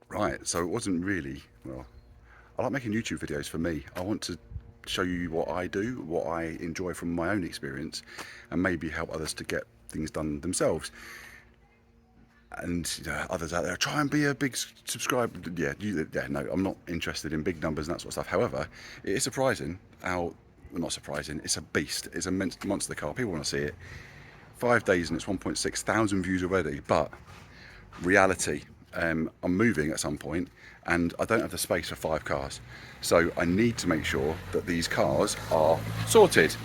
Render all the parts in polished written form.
Right, so it wasn't really, well, I like making YouTube videos for me. I want to show you what I do, what I enjoy from my own experience, and maybe help others to get things done themselves. And others out there, try and be a big subscriber. Yeah, no, I'm not interested in big numbers and that sort of stuff. However, it is surprising how, well, not surprising, it's a beast. It's a monster car. People want to see it. 5 days and it's 1.6 thousand views already. But reality, I'm moving at some point and I don't have the space for 5 cars. So I need to make sure that these cars are sorted.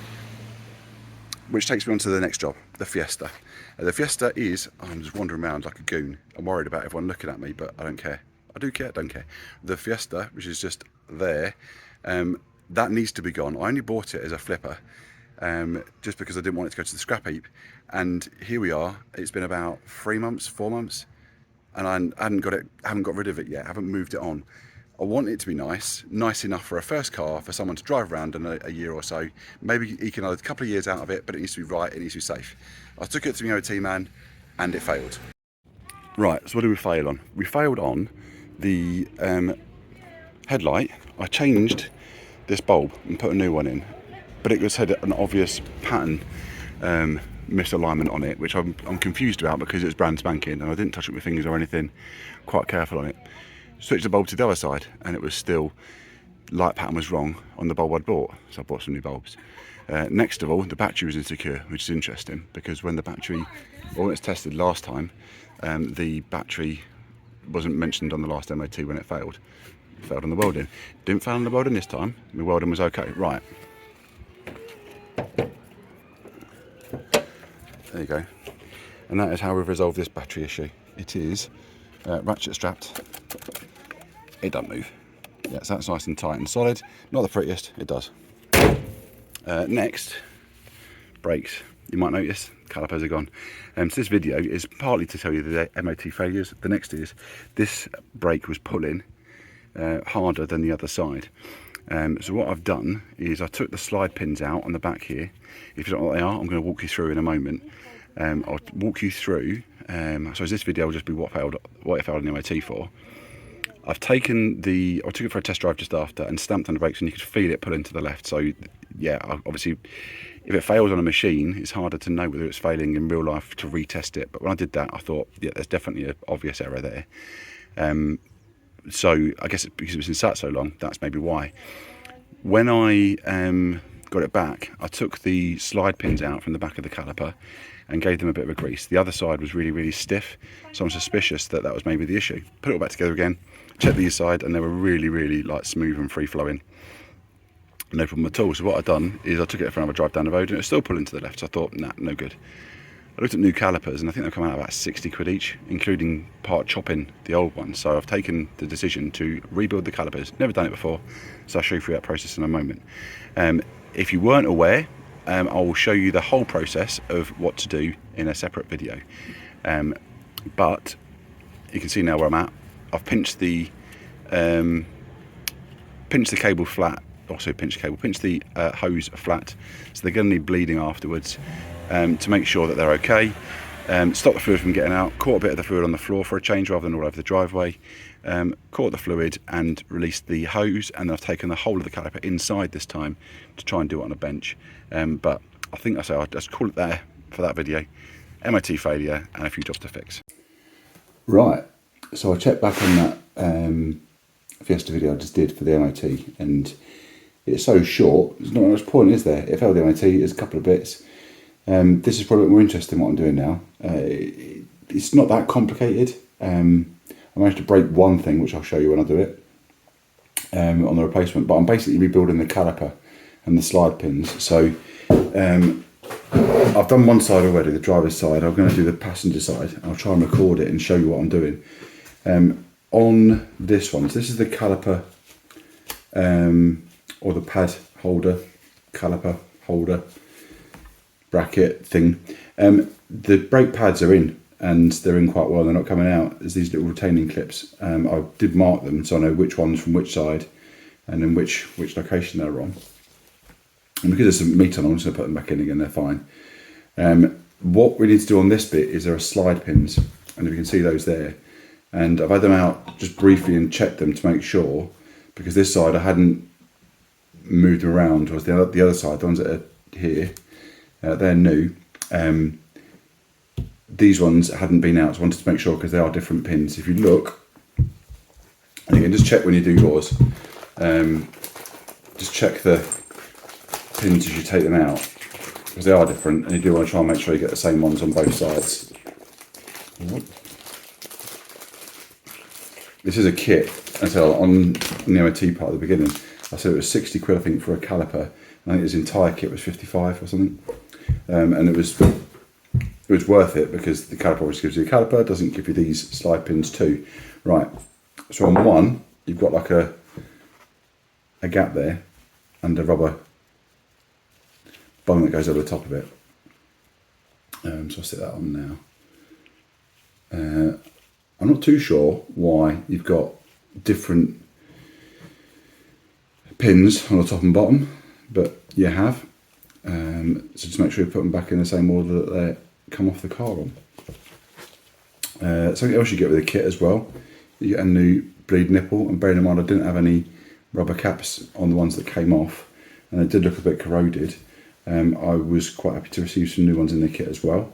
Which takes me on to the next job, the Fiesta. The Fiesta is, I'm just wandering around like a goon. I'm worried about everyone looking at me, but I don't care. I do care, don't care. The Fiesta, which is just there, that needs to be gone. I only bought it as a flipper, just because I didn't want it to go to the scrap heap. And here we are, it's been about 3 months, 4 months, and I haven't got rid of it yet, haven't moved it on. I want it to be nice enough for a first car for someone to drive around in a year or so. Maybe he can have a couple of years out of it, but it needs to be right, it needs to be safe. I took it to the MOT man and it failed. Right, so what did we fail on? We failed on the headlight. I changed this bulb and put a new one in, but it just had an obvious pattern misalignment on it, which I'm confused about because it was brand spanking and I didn't touch it with my fingers or anything, quite careful on it. Switched the bulb to the other side and it was still, light pattern was wrong on the bulb I'd bought, so I bought some new bulbs. Next of all, the battery was insecure, which is interesting because when the battery, well, when it was tested last time, the battery wasn't mentioned on the last MOT when it failed. It failed on the welding. Didn't fail on the welding this time, the welding was okay. Right. There you go. And that is how we've resolved this battery issue. It is ratchet strapped. It doesn't move. Yeah, so that's nice and tight and solid. Not the prettiest, it does. Next, brakes. You might notice calipers are gone. So this video is partly to tell you the MOT failures. The next is this brake was pulling harder than the other side. So what I've done is I took the slide pins out on the back here. If you don't know what they are, I'm going to walk you through in a moment. I'll walk you through. So this video will just be what it failed in the MOT for. I took it for a test drive just after and stamped on the brakes, and you could feel it pulling to the left. So yeah, obviously, if it fails on a machine, it's harder to know whether it's failing in real life to retest it. But when I did that, I thought, yeah, there's definitely an obvious error there. So I guess because it's been sat so long, that's maybe why. When I got it back, I took the slide pins out from the back of the caliper and gave them a bit of a grease. The other side was really, really stiff, so I'm suspicious that that was maybe the issue. Put it all back together again, checked the side, and they were really, really like smooth and free flowing. No problem at all. So what I've done is I took it for another drive down the road and it was still pulling to the left. So I thought, nah, no good. I looked at new calipers and I think they've come out about 60 quid each, including part chopping the old ones. So I've taken the decision to rebuild the calipers. Never done it before, so I'll show you through that process in a moment. If you weren't aware, I will show you the whole process of what to do in a separate video. But you can see now where I'm at. I've pinched the cable flat. Also pinch the hose flat, so they're going to need bleeding afterwards to make sure that they're okay. Stop the fluid from getting out. Caught a bit of the fluid on the floor for a change rather than all over the driveway. Caught the fluid and released the hose, and then I've taken the whole of the caliper inside this time to try and do it on a bench. But I think I'll just call it there for that video. MOT failure and a few jobs to fix. Right, so I checked back on that Fiesta video I just did for the MOT, and it's so short, there's not much point, is there? It failed the MOT, there's a couple of bits. This is probably a bit more interesting what I'm doing now. It's not that complicated. I managed to break one thing, which I'll show you when I do it, on the replacement, but I'm basically rebuilding the caliper and the slide pins. So I've done one side already, the driver's side. I'm going to do the passenger side. I'll try and record it and show you what I'm doing. On this one, so this is the caliper, or the pad holder, caliper holder, bracket thing. The brake pads are in, and they're in quite well, they're not coming out. There's these little retaining clips. I did mark them so I know which one's from which side and then which location they're on. And because there's some meat on them, I'm just going to put them back in again, they're fine. What we need to do on this bit is there are slide pins, and if you can see those there, and I've had them out just briefly and checked them to make sure, because this side I hadn't moved them around, whereas the other side, the ones that are here, they're new. These ones hadn't been out, so I wanted to make sure, because they are different pins. If you look, and again, just check when you do yours, just check the pins as you take them out, because they are different, and you do want to try and make sure you get the same ones on both sides. This is a kit, and so on the MOT part at the beginning, I said it was 60 quid, I think, for a caliper. I think this entire kit was 55 or something, and it was worth it, because the caliper always gives you a caliper, doesn't give you these slide pins too. Right, so on one, you've got like a gap there, and a rubber bung that goes over the top of it. So I'll stick that on now. I'm not too sure why you've got different pins on the top and bottom, but you have. So just make sure you put them back in the same order that they come off the car on. Something else you get with the kit as well, you get a new bleed nipple, and bearing in mind I didn't have any rubber caps on the ones that came off, and it did look a bit corroded. I was quite happy to receive some new ones in the kit as well,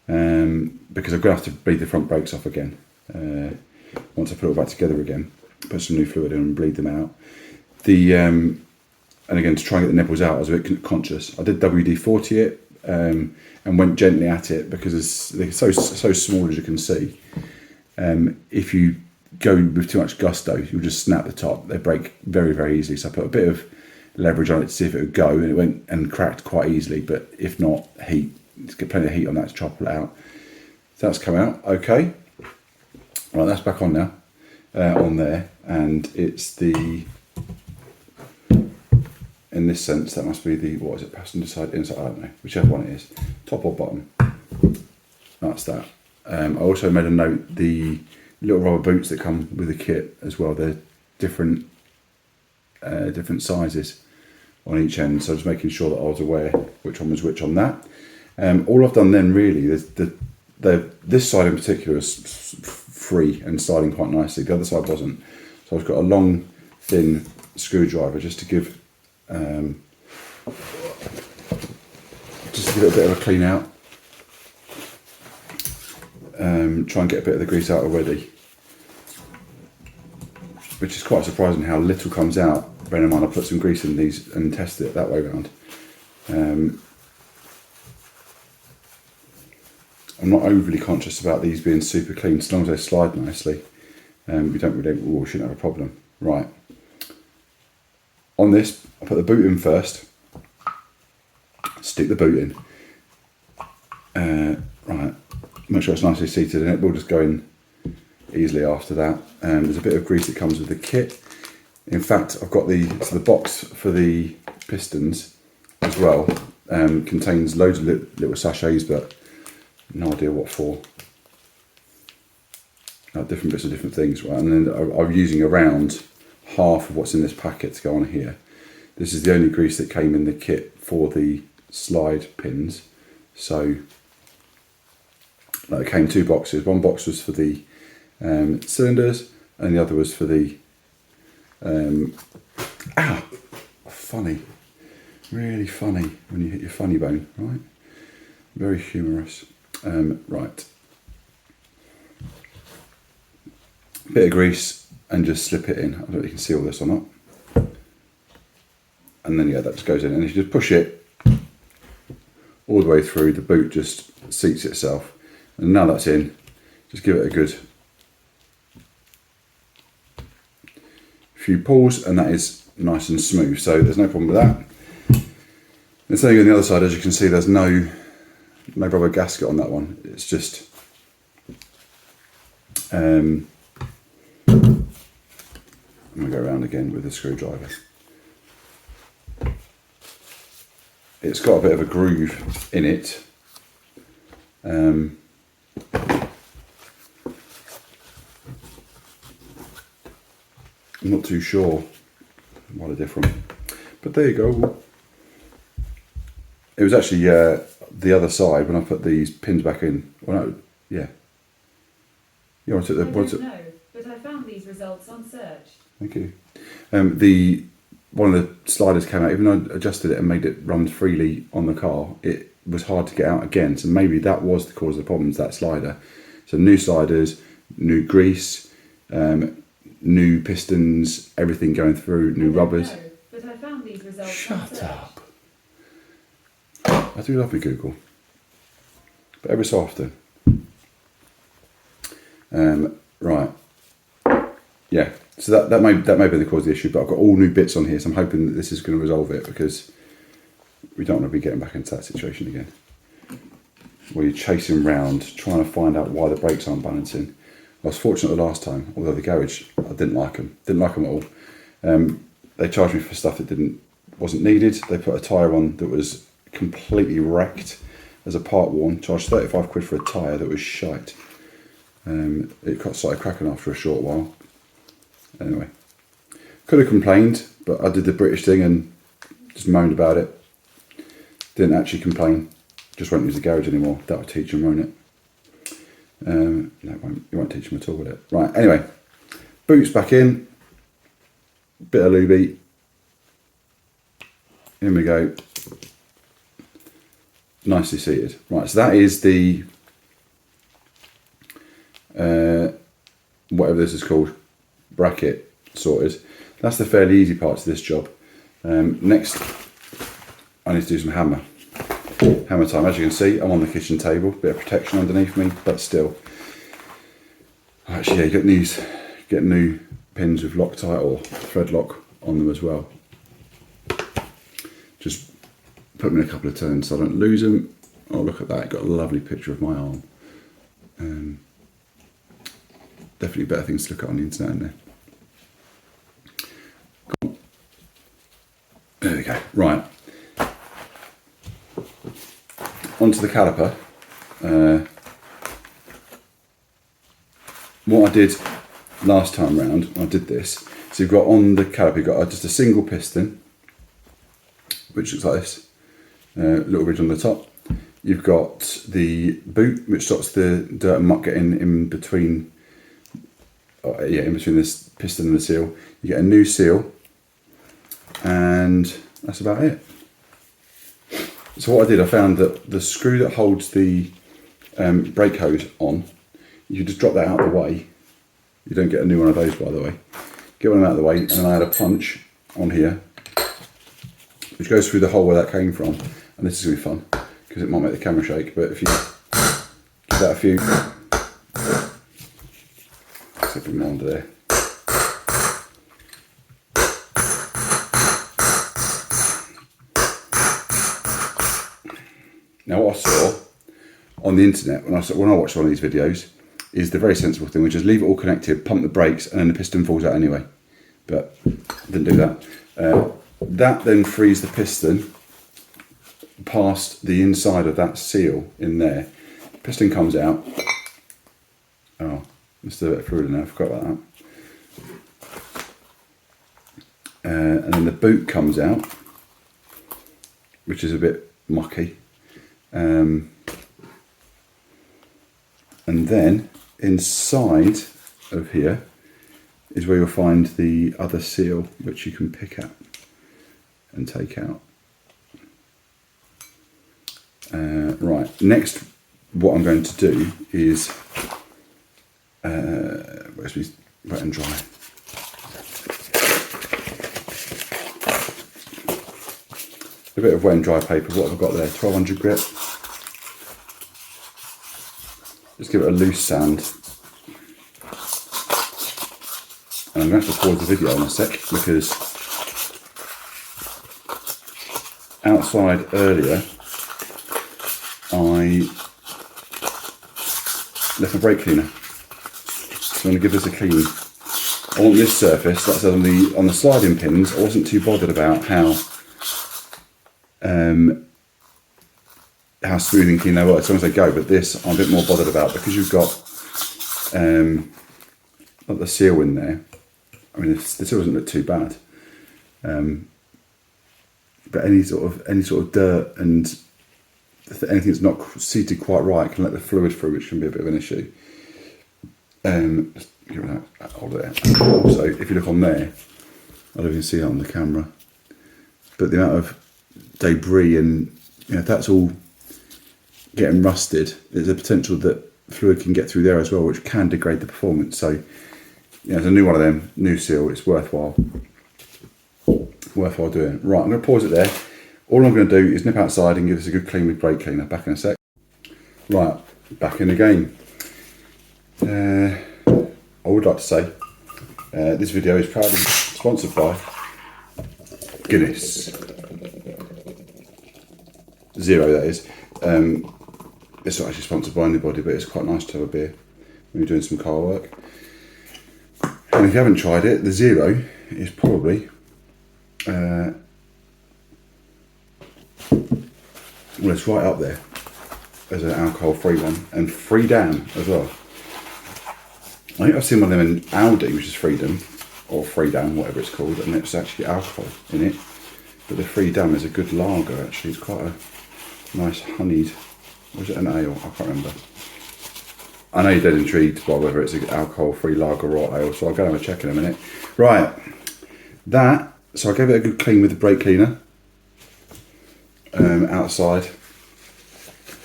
because I'm going to have to bleed the front brakes off again once I put it all back together again, put some new fluid in and bleed them out. And again, to try and get the nipples out, I was a bit conscious. I did WD-40 it and went gently at it, because they're so small, as you can see. If you go with too much gusto, you'll just snap the top. They break very, very easily. So I put a bit of leverage on it to see if it would go, and it went and cracked quite easily. But if not, heat. Let's get plenty of heat on that to chop it out. So that's come out, okay. Right, that's back on now, on there, and it's the, in this sense, that must be the, what is it, passenger side, inside, I don't know, whichever one it is, top or bottom. That's that. I also made a note, the little rubber boots that come with the kit as well, they're different sizes on each end, so just making sure that I was aware which one was which on that. All I've done then really, this side in particular is free and sliding quite nicely, the other side wasn't. So I've got a long, thin screwdriver just to give it a bit of a clean out. Try and get a bit of the grease out already, which is quite surprising how little comes out. Bearing in mind I put some grease in these and tested it that way around. I'm not overly conscious about these being super clean, as long as they slide nicely. We shouldn't have a problem. Right. On this, I put the boot in first. Stick the boot in. Right. Make sure it's nicely seated in it. We'll just go in easily after that. There's a bit of grease that comes with the kit. In fact, I've got the box for the pistons as well. Contains loads of little sachets, but no idea what for. Different bits of different things, right? And then I'm using around half of what's in this packet to go on here. This is the only grease that came in the kit for the slide pins. So it came 2 boxes. One box was for the cylinders, and the other was for the funny, really funny when you hit your funny bone, right? Very humorous. Right. Bit of grease and just slip it in. I don't know if you can see all this or not. And then yeah, that just goes in. And if you just push it all the way through, the boot just seats itself. And now that's in, just give it a good few pulls, and that is nice and smooth. So there's no problem with that. The same on the other side, as you can see, there's no rubber gasket on that one. It's just I'm going to go around again with the screwdriver. It's got a bit of a groove in it. I'm not too sure what are different, but there you go. It was actually the other side when I put these pins back in. Well, no, yeah. Yeah, I took the. I don't know. found these results on search. Thank you. One of the sliders came out. Even though I adjusted it and made it run freely on the car, it was hard to get out again. So maybe that was the cause of the problems, that slider. So new sliders, new grease, new pistons, everything going through, new rubbers. No, but I found these results on Shut search. up. I do love me Google, but every so often. Right. Yeah. So that may be the cause of the issue, but I've got all new bits on here, so I'm hoping that this is going to resolve it, because we don't want to be getting back into that situation again, where you're chasing round trying to find out why the brakes aren't balancing. I was fortunate the last time, although the garage, I didn't like them at all. They charged me for stuff that wasn't needed. They put a tyre on that was completely wrecked as a part worn. Charged 35 quid for a tyre that was shite. It started cracking after a short while. Anyway, could have complained, but I did the British thing and just moaned about it. Didn't actually complain. Just won't use the garage anymore. That'll teach them, won't it? No, it won't teach them at all, will it? Right, anyway. Boots back in. Bit of lubey. In we go. Nicely seated. Right, so that is the... whatever this is called. Bracket sorted. That's the fairly easy part to this job. Next, I need to do some hammer time. As you can see, I'm on the kitchen table. Bit of protection underneath me, but still. Actually, yeah, you get new pins with Loctite or thread lock on them as well. Just put them in a couple of turns so I don't lose them. Oh, look at that! Got a lovely picture of my arm. Definitely better things to look at on the internet, isn't there? There we go. Right. Onto the caliper. What I did last time round, I did this. So you've got on the caliper, you've got just a single piston, which looks like this. Little ridge on the top. You've got the boot, which stops the dirt and muck getting in between. In between this piston and the seal. You get a new seal, and that's about it. So what I did, I found that the screw that holds the brake hose on, you just drop that out of the way. You don't get a new one of those, by the way. Get one out of the way, and then I had a punch on here, which goes through the hole where that came from. And this is going to be fun, because it might make the camera shake, but if you give that a few... Slipping more under there. Now what I saw on the internet when I watched one of these videos is the very sensible thing, which is leave it all connected, pump the brakes, and then the piston falls out anyway. But I didn't do that. That then frees the piston past the inside of that seal in there. Piston comes out. Oh, must have a bit of fluid in there, I forgot about that. And then the boot comes out, which is a bit mucky. And then inside of here is where you'll find the other seal, which you can pick up and take out. Right, next what I'm going to do is where's my wet and dry? A bit of wet and dry paper. What have I got there? 1200 grit. Just give it a loose sand. And I'm going to have to pause the video in a sec because outside earlier I left my brake cleaner. So I'm going to give this a clean. I want this surface, like I said, on the sliding pins, I wasn't too bothered about how smooth and clean they were as long as they go, but this I'm a bit more bothered about because you've got like the seal in there. I mean, the seal doesn't look too bad, but any sort of dirt and anything that's not seated quite right can let the fluid through, which can be a bit of an issue. Give it that hole there. And also, if you look on there, I don't know if you can see it on the camera, but the amount of debris and, you know, if that's all getting rusted, there's a potential that fluid can get through there as well, which can degrade the performance. So, you know, it's a new one of them, new seal, it's worthwhile doing. Right, I'm going to pause it there. All I'm going to do is nip outside and give this a good clean with brake cleaner. Back in a sec. Right, back in again. I would like to say this video is proudly sponsored by Guinness. Zero, that is. It's not actually sponsored by anybody, but it's quite nice to have a beer when you're doing some car work. And if you haven't tried it, the Zero is probably well, it's right up there as an alcohol-free one, and Freedom as well. I think I've seen one of them in Aldi, which is Freedom, or Freedom, whatever it's called, and it's actually alcohol in it. But the Freedom is a good lager, actually. It's quite a nice honeyed, was it an ale? I can't remember. I know you're dead intrigued by whether it's an alcohol-free lager or ale, so I'll go and have a check in a minute. Right, so I gave it a good clean with the brake cleaner outside.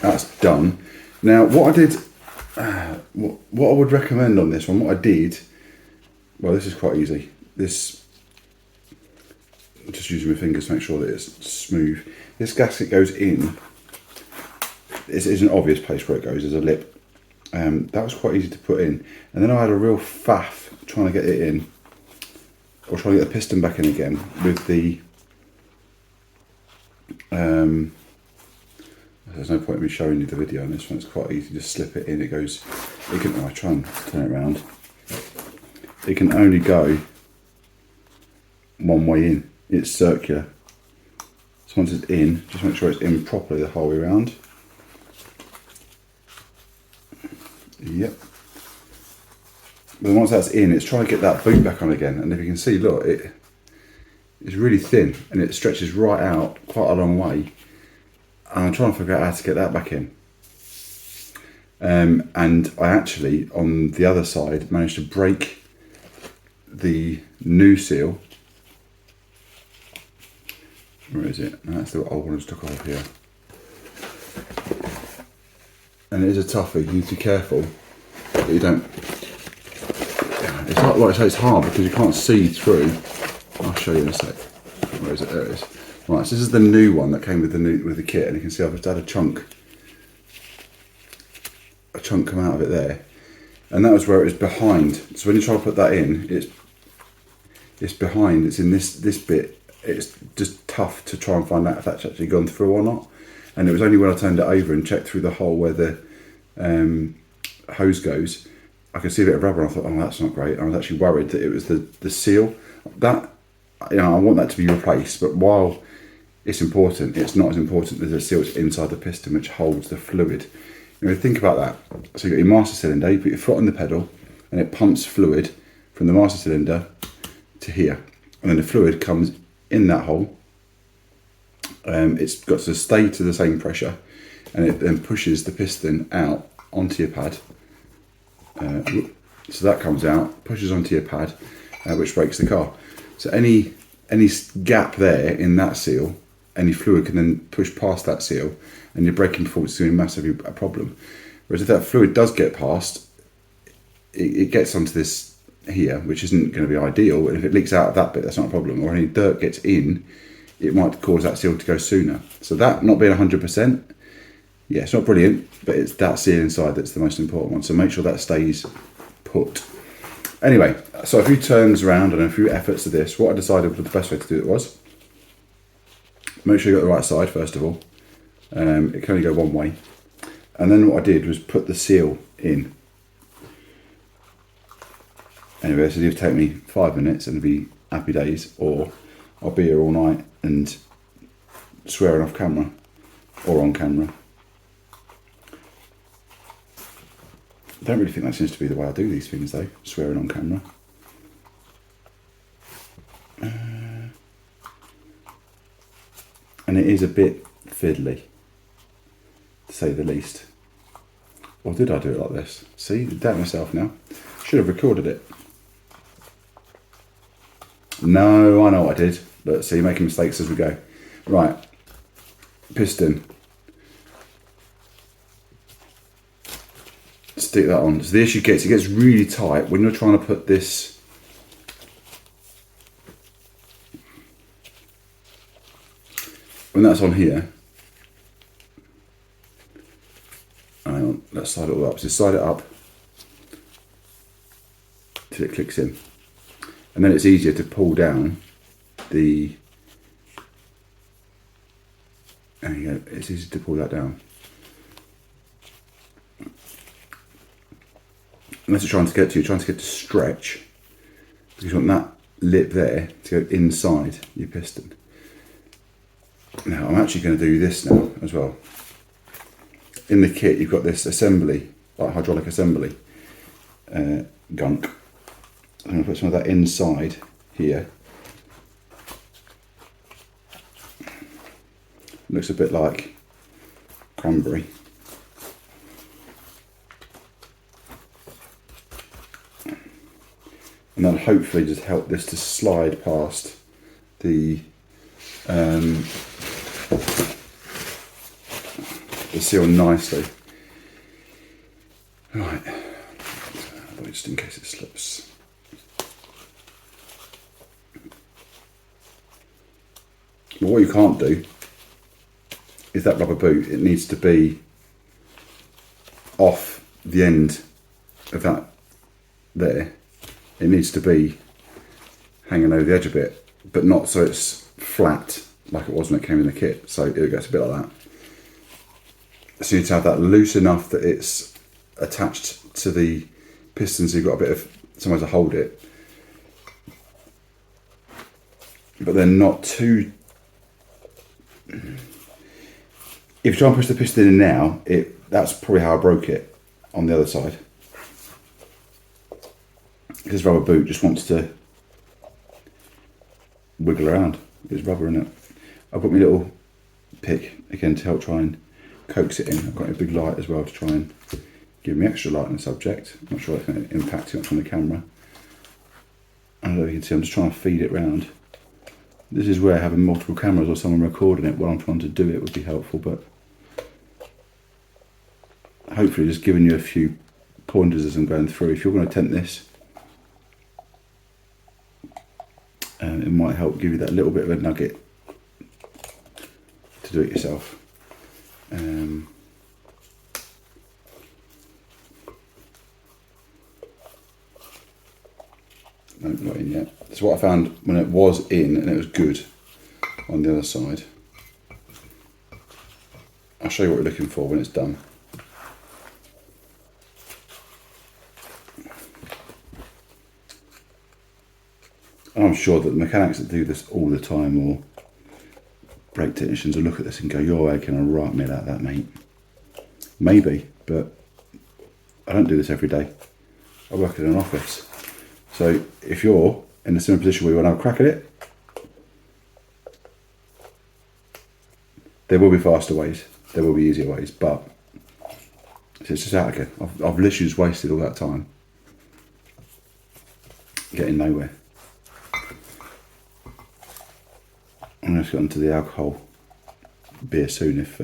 That's done. Now, what I did, what I would recommend on this one, what I did, well, this is quite easy. This, I'm just using my fingers to make sure that it's smooth. This gasket goes in. This is an obvious place where it goes. There's a lip. That was quite easy to put in. And then I had a real faff trying to get it in, or trying to get the piston back in again with the, there's no point in me showing you the video on this one. It's quite easy, just slip it in. It goes, it can, I try and turn it around. It can only go one way in. It's circular. So once it's in, just make sure it's in properly the whole way around. Yep. But once that's in, it's trying to get that boot back on again. And if you can see, look, it's really thin and it stretches right out quite a long way. And I'm trying to figure out how to get that back in. And I actually, on the other side, managed to break the new seal. Where is it? No, that's the old one I took off here. And it is a toughie. You need to be careful that you don't. It's not like I say, it's hard because you can't see through. I'll show you in a sec. Where is it? There it is. Right, so this is the new one that came with the kit, and you can see I've just had a chunk come out of it there, and that was where it was behind. So when you try to put that in, it's behind. It's in this bit. It's just tough to try and find out if that's actually gone through or not. And it was only when I turned it over and checked through the hole where the hose goes, I could see a bit of rubber. And I thought, oh, that's not great. And I was actually worried that it was the seal. That, you know, I want that to be replaced. But while it's important, it's not as important as the seal that's inside the piston, which holds the fluid. You know, think about that. So you got your master cylinder. You put your foot on the pedal, and it pumps fluid from the master cylinder to here, and then the fluid comes in that hole. It's got to stay to the same pressure, and it then pushes the piston out onto your pad. So that comes out, pushes onto your pad, which brakes the car. So any gap there in that seal, any fluid can then push past that seal, and your braking performance is going to be massively a problem. Whereas if that fluid does get past, it gets onto this here, which isn't going to be ideal. And if it leaks out of that bit, that's not a problem. Or any dirt gets in, it might cause that seal to go sooner. So that not being 100%, yeah, it's not brilliant, but it's that seal inside that's the most important one. So make sure that stays put. Anyway, so a few turns around and a few efforts to this, what I decided was the best way to do it was, make sure you got the right side first of all. It can only go one way. And then what I did was put the seal in. Anyway, so it'll take me 5 minutes and it'll be happy days, or I'll be here all night and swearing off camera or on camera. I don't really think that seems to be the way I do these things though, swearing on camera. And it is a bit fiddly, to say the least. Or did I do it like this? See, I doubt myself now. Should have recorded it. No, I know what I did. Look, see, making mistakes as we go. Right, piston. Stick that on. So the issue gets, it gets really tight when you're trying to put this. When that's on here. Hang on, let's slide it all up. So slide it up till it clicks in. And then it's easier to pull down the, there you go, it's easy to pull that down. And that's what you're trying to get to, you're trying to get to stretch, because you want that lip there to go inside your piston. Now I'm actually going to do this now as well. In the kit you've got this assembly, like hydraulic assembly gunk. I'm going to put some of that inside here. Looks a bit like cranberry. And that'll hopefully just help this to slide past the seal nicely. Right, just in case it slips. But what you can't do is that rubber boot. It needs to be off the end of that there. It needs to be hanging over the edge a bit, but not so it's flat like it was when it came in the kit. So it gets a bit like that. So you need to have that loose enough that it's attached to the piston, so you've got a bit of somewhere to hold it, but then not too. If you try and push the piston in now, that's probably how I broke it on the other side. This rubber boot just wants to wiggle around. It's rubber in it. I've got my little pick again to help try and coax it in. I've got a big light as well to try and give me extra light on the subject. I'm not sure it's going to impact too much on the camera. I don't know if you can see, I'm just trying to feed it round. This is where having multiple cameras or someone recording it while I'm trying to do it would be helpful, but hopefully just giving you a few pointers as I'm going through. If you're going to attempt this, it might help give you that little bit of a nugget to do it yourself. No, not in yet. So what I found when it was in and it was good on the other side, I'll show you what you're looking for when it's done. And I'm sure that the mechanics that do this all the time, or brake technicians, will look at this and go, "You're making a right meal out of that, mate." Maybe, but I don't do this every day. I work in an office. So if you're in a similar position where you want to have a crack at it, there will be faster ways, there will be easier ways, but it's just out again. I've literally just wasted all that time getting nowhere. I'm going to get onto the alcohol beer soon if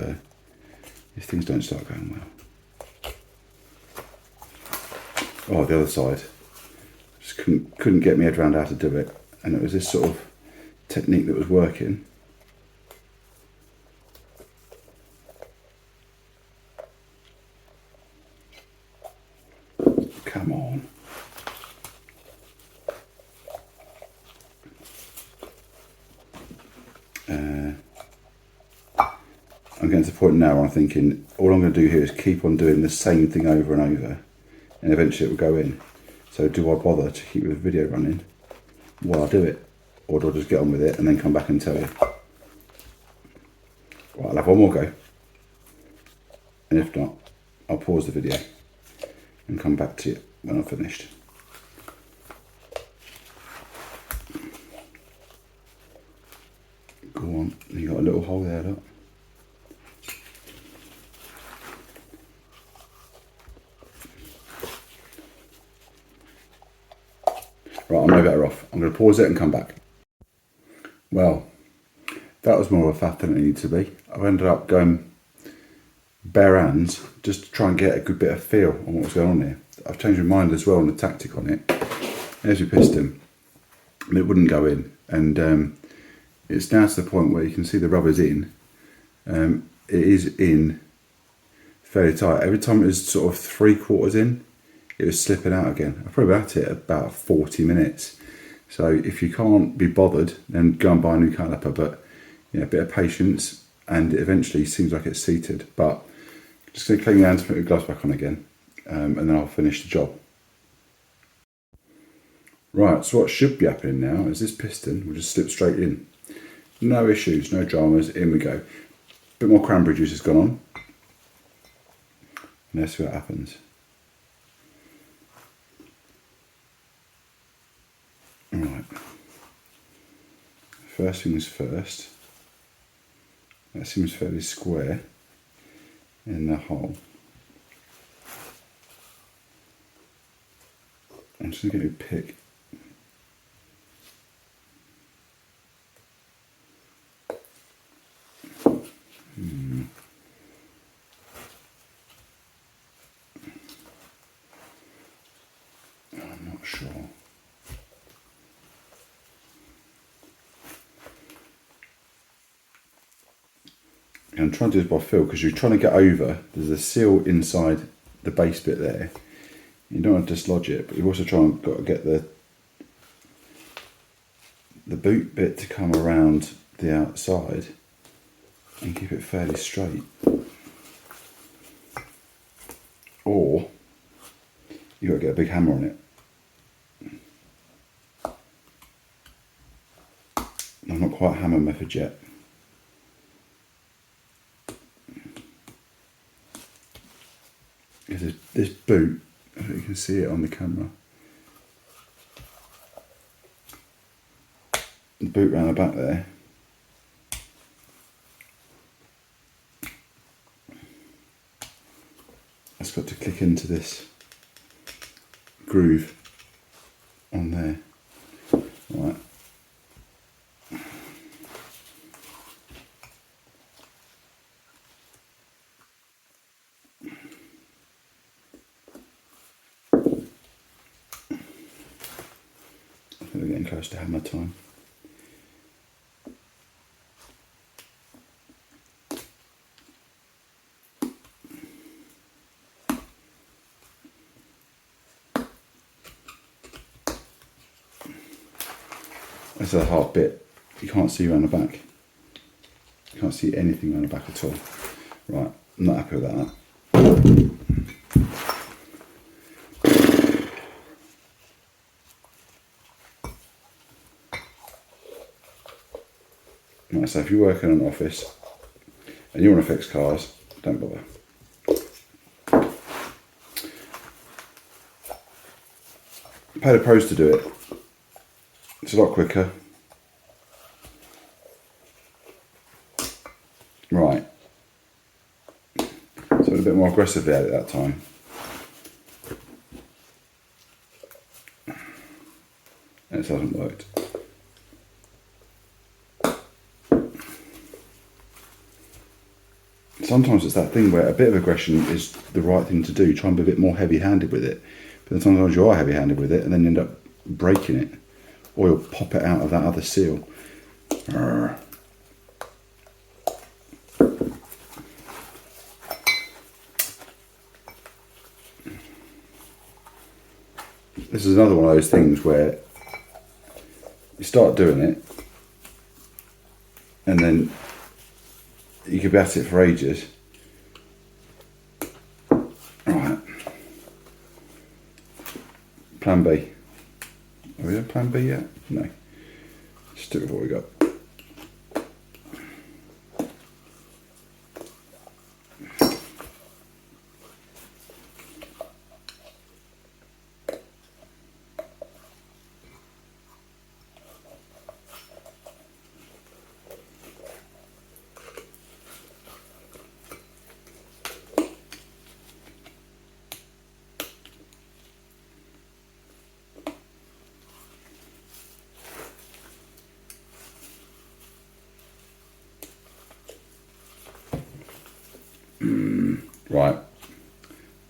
things don't start going well. Oh, the other side. Just couldn't get my head around how to do it, and it was this sort of technique that was working. Come on. I'm getting to the point now where I'm thinking all I'm going to do here is keep on doing the same thing over and over, and eventually it will go in. So do I bother to keep the video running while I do it, or do I just get on with it and then come back and tell you? Right, I'll have one more go, and if not, I'll pause the video and come back to you when I've finished. Go on, you got a little hole there, look. Right, I'm no better off. I'm going to pause it and come back. Well, that was more of a faff than it needed to be. I ended up going bare hands just to try and get a good bit of feel on what was going on here. I've changed my mind as well on the tactic on it. There's your piston. And it wouldn't go in. And it's now to the point where you can see the rubber's in. It is in fairly tight. Every time it was sort of 3/4 in, it was slipping out again. I've probably been at it about 40 minutes. So if you can't be bothered, then go and buy a new caliper. But you know, a bit of patience, and it eventually seems like it's seated. But just going to clean your hands, put your gloves back on again, and then I'll finish the job. Right, so what should be happening now is this piston will just slip straight in. No issues, no dramas, in we go. A bit more cranberry juice has gone on. And let's see what happens. Right. First things first. That seems fairly square in the hole. I'm just going to pick. I'm not sure. I'm trying to do this by feel because you're trying to get over. There's a seal inside the base bit there. You don't want to dislodge it, but you've also got to get the boot bit to come around the outside and keep it fairly straight. Or you've got to get a big hammer on it. I'm not quite hammer method yet. Because this boot, I don't know if you can see it on the camera. The boot round the back there. It's got to click into this groove on there. Right. I think we're getting close to hammer time. This is a hard bit. You can't see around the back. You can't see anything around the back at all. Right, I'm not happy with that. Right, so if you work in an office and you want to fix cars, don't bother. Pay the pros to do it. It's a lot quicker. Right. So a bit more aggressively at it that time. And it hasn't worked. Sometimes it's that thing where a bit of aggression is the right thing to do. Try and be a bit more heavy-handed with it. But then sometimes you are heavy-handed with it and then you end up breaking it. Or you'll pop it out of that other seal. This is another one of those things where you start doing it and then you could be at it for ages. Right. Plan B. Are we on plan B yet? No. Stick with what we got. Right,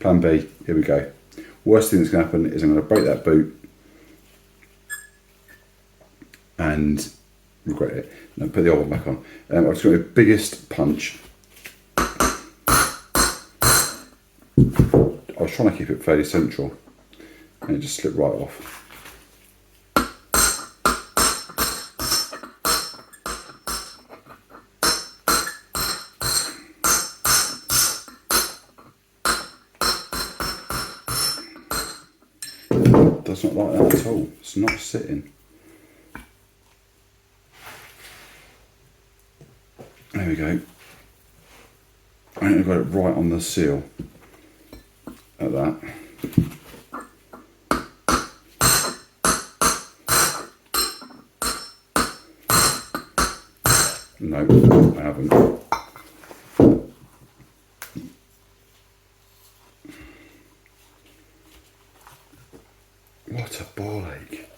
plan B, here we go. Worst thing that's going to happen is I'm going to break that boot and regret it. No, put the old one back on. I've just got the biggest punch. I was trying to keep it fairly central and it just slipped right off. Does not like that at all. It's not sitting. There we go. I think I've got it right on the seal. Like that. No, I haven't. What a ball ache.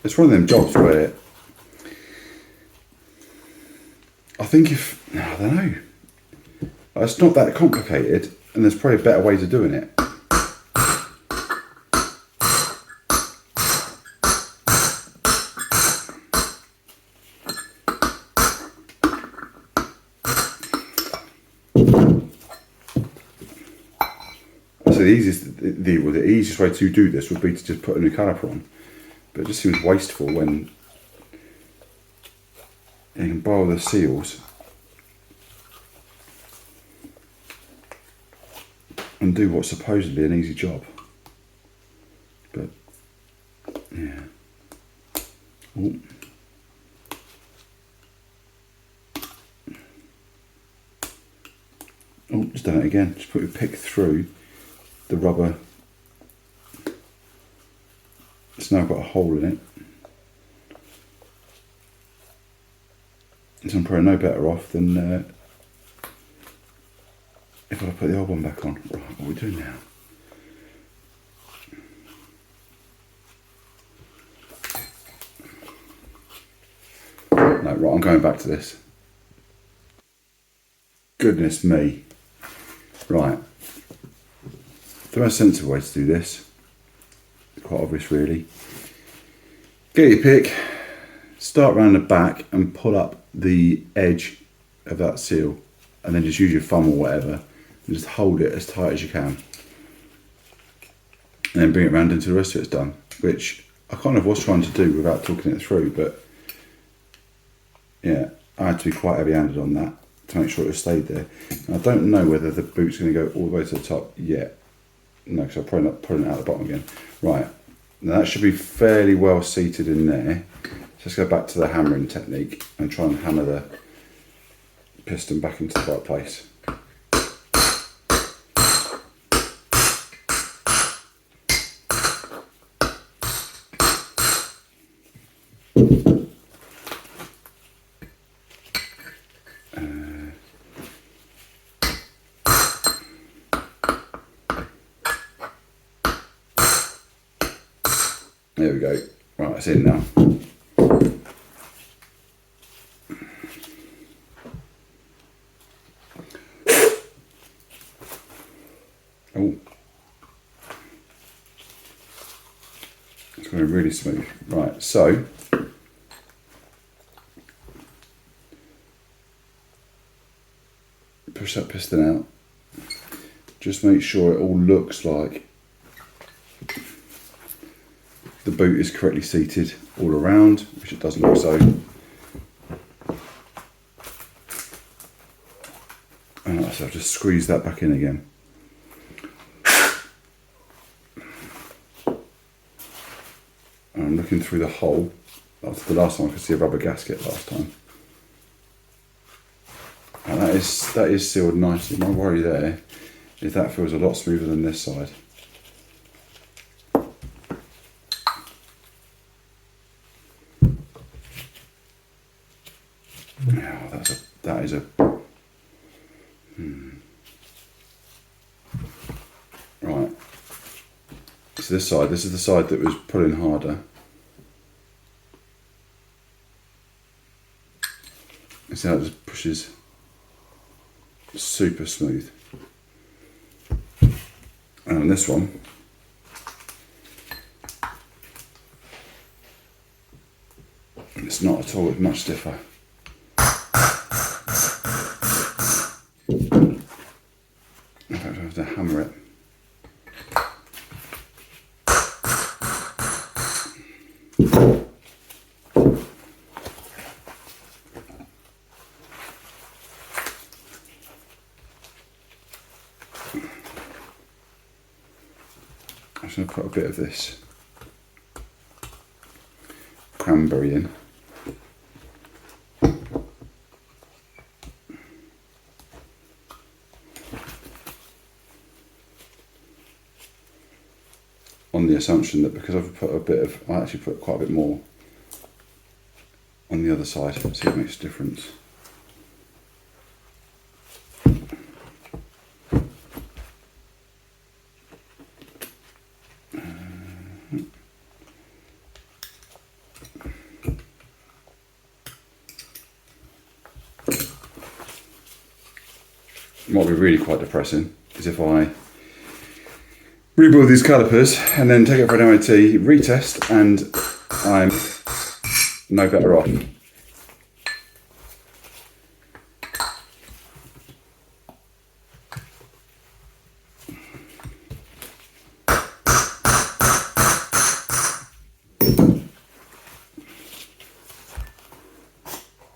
It's one of them jobs where I think I don't know. It's not that complicated and there's probably a better way to doing it. So the easiest way to do this would be to just put a new caliper on. But it just seems wasteful when you can buy all the seals and do what's supposedly an easy job. But yeah. Ooh. Oh, just done it again. Just put your pick through the rubber. It's now got a hole in it. So I'm probably no better off than if I put the old one back on. Right, what are we doing now? No, right, I'm going back to this. Goodness me. Right. The most sensible way to do this, it's quite obvious really. Get your pick, start around the back and pull up the edge of that seal and then just use your thumb or whatever and just hold it as tight as you can. And then bring it around until the rest of it's done, which I kind of was trying to do without talking it through, but yeah, I had to be quite heavy-handed on that to make sure it stayed there. And I don't know whether the boot's going to go all the way to the top yet. No, because I'm probably not pulling it out the bottom again. Right, now that should be fairly well seated in there. So let's go back to the hammering technique and try and hammer the piston back into the right place. There we go. Right, it's in now. Oh, it's going really smooth. Right, so push that piston out. Just make sure it all looks like the boot is correctly seated all around, which it doesn't look so. And so I've just squeezed that back in again. And I'm looking through the hole. After the last time I could see a rubber gasket last time. And that is sealed nicely. My worry there is that feels a lot smoother than this side. That is a right. So to this side. This is the side that was pulling harder. You see how it just pushes super smooth. And on this one, it's not at all, it's much stiffer. In fact, I have to hammer it. I'm just going to put a bit of this cranberry in. On the assumption that because I've put a bit of, I actually put quite a bit more on the other side, see if it makes a difference. What would be really quite depressing is if I rebuild these calipers and then take it for an MOT, retest, and I'm no better off.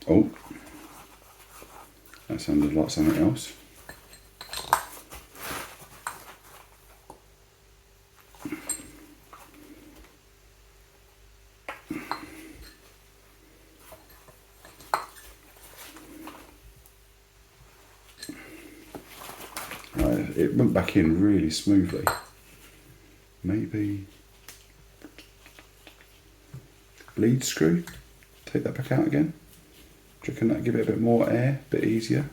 Oh, that sounded like something else. Right, it went back in really smoothly. Maybe bleed screw, take that back out again. Do you reckon that'll give it a bit more air, a bit easier?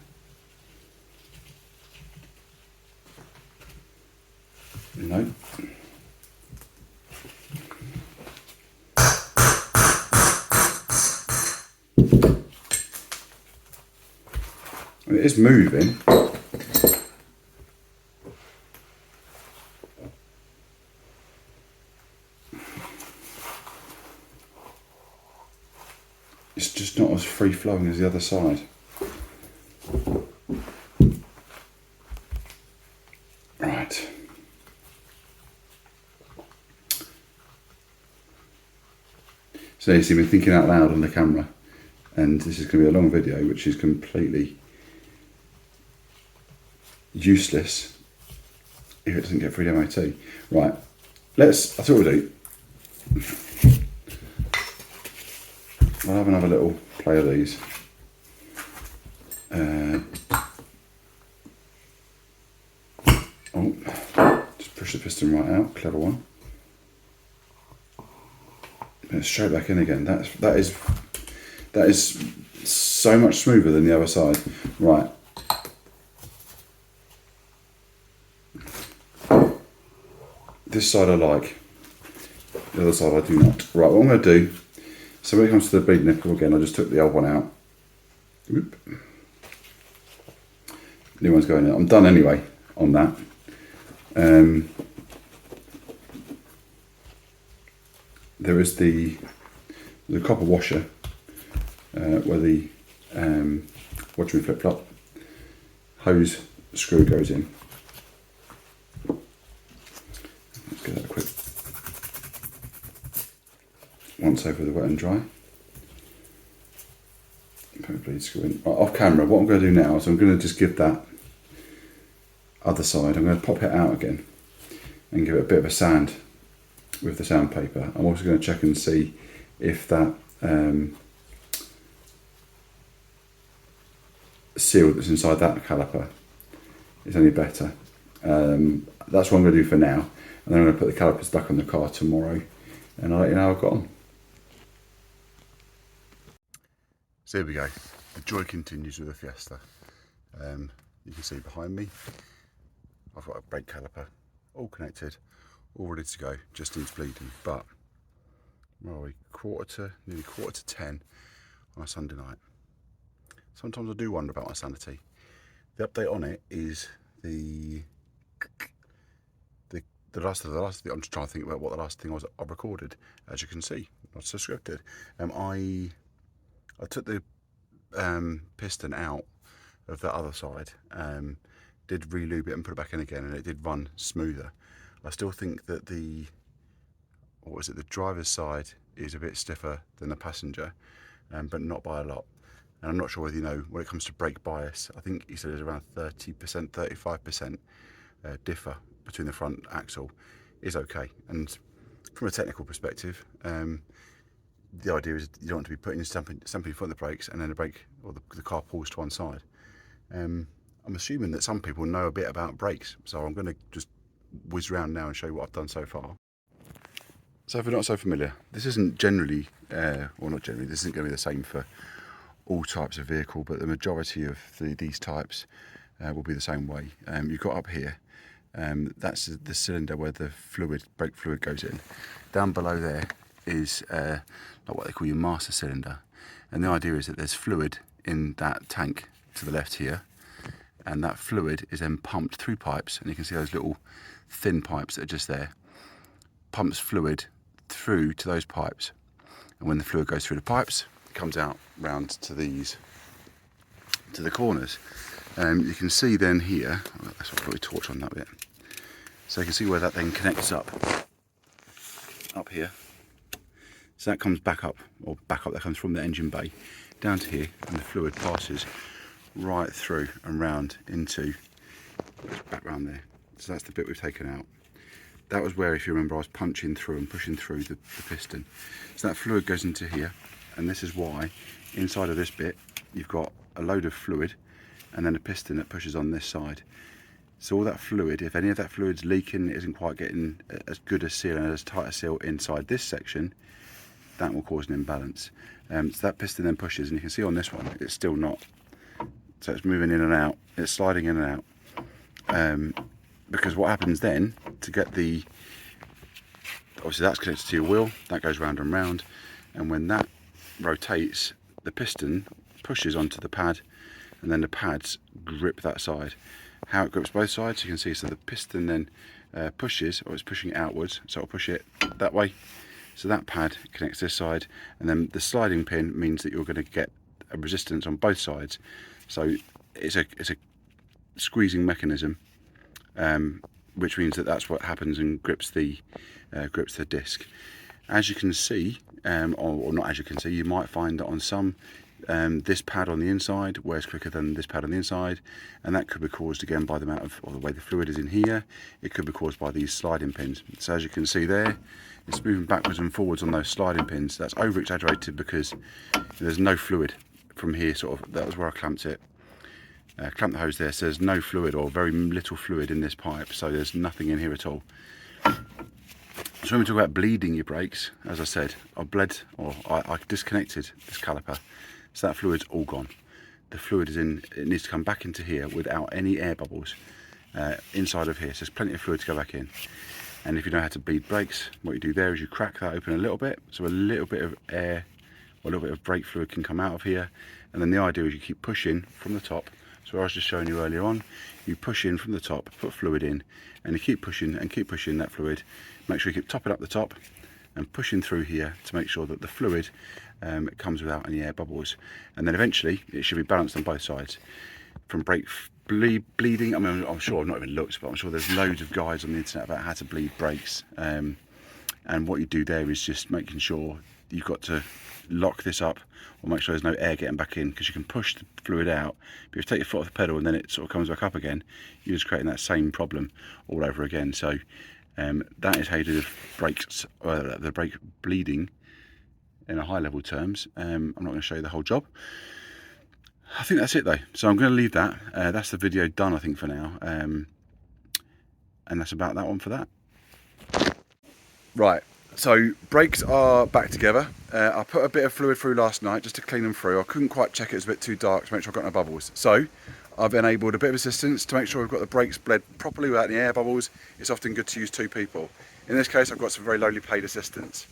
No. It is moving. It's just not as free flowing as the other side. Right. So you see me thinking out loud on the camera, and this is going to be a long video which is completely useless if it doesn't get through the MOT. Right, that's what we'll do. I'll have another little play of these. Just push the piston right out, clever one. And it's straight back in again. That is so much smoother than the other side. Right. This side I like, the other side I do not. Right, what I'm going to do, so when it comes to the bleed nipple again, I just took the old one out. Whoop. New one's going in. I'm done anyway on that. There is the copper washer where the watch me flip flop hose screw goes in. Let's get that quick once over the wet and dry. Put bleed screw in. Right, off camera, what I'm going to do now is I'm going to just give that other side, I'm going to pop it out again and give it a bit of a sand with the sandpaper. I'm also going to check and see if that seal that's inside that caliper is any better. That's what I'm going to do for now, and then I'm going to put the calipers back on the car tomorrow and I'll let you know how I've got on. So here we go, the joy continues with the Fiesta. You can see behind me I've got a brake caliper all connected, all ready to go, just needs bleeding. But where are we? Nearly quarter to 10 on a Sunday night. Sometimes I do wonder about my sanity. The update on it is the last thing. I'm just trying to think about what the last thing was I recorded. As you can see, not so scripted. I took the piston out of that other side, did re-lube it and put it back in again, and it did run smoother. I still think that the driver's side is a bit stiffer than the passenger, but not by a lot. And I'm not sure whether you know, when it comes to brake bias, I think he said it's around 30%, 35% differ between the front axle is okay. And from a technical perspective, the idea is you don't want to be putting something in front of the brakes and then the brake or the car pulls to one side. I'm assuming that some people know a bit about brakes, so I'm going to just whiz around now and show you what I've done so far. So if you're not so familiar, this isn't generally, well not generally, this isn't going to be the same for all types of vehicle, but the majority of these types will be the same way. You've got up here, that's the cylinder where the brake fluid goes in. Down below there is like what they call your master cylinder, and the idea is that there's fluid in that tank to the left here, and that fluid is then pumped through pipes, and you can see those little thin pipes that are just there, pumps fluid through to those pipes, and when the fluid goes through the pipes, it comes out round to the corners. You can see then here, let's put a torch on that bit, so you can see where that then connects up here. So that comes back up, that comes from the engine bay down to here, and the fluid passes right through and round into, back round there. So that's the bit we've taken out. That was where, if you remember, I was punching through and pushing through the piston. So that fluid goes into here, and this is why inside of this bit you've got a load of fluid and then a piston that pushes on this side. So all that fluid, if any of that fluid's leaking, it isn't quite getting as good a seal and as tight a seal inside this section, that will cause an imbalance. So that piston then pushes, and you can see on this one it's still not, so it's moving in and out, it's sliding in and out, because what happens then to get obviously that's connected to your wheel, that goes round and round, and when that rotates, the piston pushes onto the pad, and then the pads grip that side. How it grips both sides, you can see, so the piston then pushes, or it's pushing it outwards, so it'll push it that way, so that pad connects this side, and then the sliding pin means that you're going to get a resistance on both sides. So it's a squeezing mechanism, which means that that's what happens and grips the disc. As you can see, or not as you can see, you might find that on some this pad on the inside wears quicker than this pad on the inside, and that could be caused again by the amount of, or the way the fluid is in here. It could be caused by these sliding pins. So as you can see there, it's moving backwards and forwards on those sliding pins. That's over exaggerated because there's no fluid from here, sort of. That was where I clamped it. Clamp the hose there, so there's no fluid or very little fluid in this pipe, so there's nothing in here at all. So when we talk about bleeding your brakes, as I said, I disconnected this caliper, so that fluid's all gone. The fluid is in, it needs to come back into here without any air bubbles inside of here, so there's plenty of fluid to go back in. And if you know how to bleed brakes, what you do there is you crack that open a little bit, so a little bit of air or a little bit of brake fluid can come out of here, and then the idea is you keep pushing from the top. So I was just showing you earlier on, you push in from the top, put fluid in, and you keep pushing that fluid. Make sure you keep topping up the top and pushing through here to make sure that the fluid comes without any air bubbles, and then eventually it should be balanced on both sides. From brake bleeding, I mean, I'm sure I've not even looked, but I'm sure there's loads of guides on the internet about how to bleed brakes, and what you do there is just making sure you've got to lock this up or make sure there's no air getting back in, because you can push the fluid out, but if you take your foot off the pedal and then it sort of comes back up again, you're just creating that same problem all over again. So that is how you do the brakes, the brake bleeding in a high level terms. I'm not going to show you the whole job. I think that's it though, so I'm going to leave that. That's the video done, I think, for now, and that's about that one for that. Right, so brakes are back together. I put a bit of fluid through last night just to clean them through. I couldn't quite check, it was a bit too dark to make sure I got no bubbles, so I've enabled a bit of assistance to make sure we've got the brakes bled properly without any air bubbles. It's often good to use 2 people. In this case, I've got some very lowly paid assistance.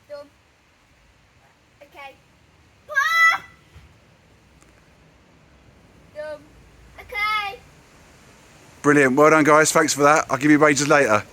Done. Okay. Done. Okay. Brilliant, well done guys, thanks for that. I'll give you wages later.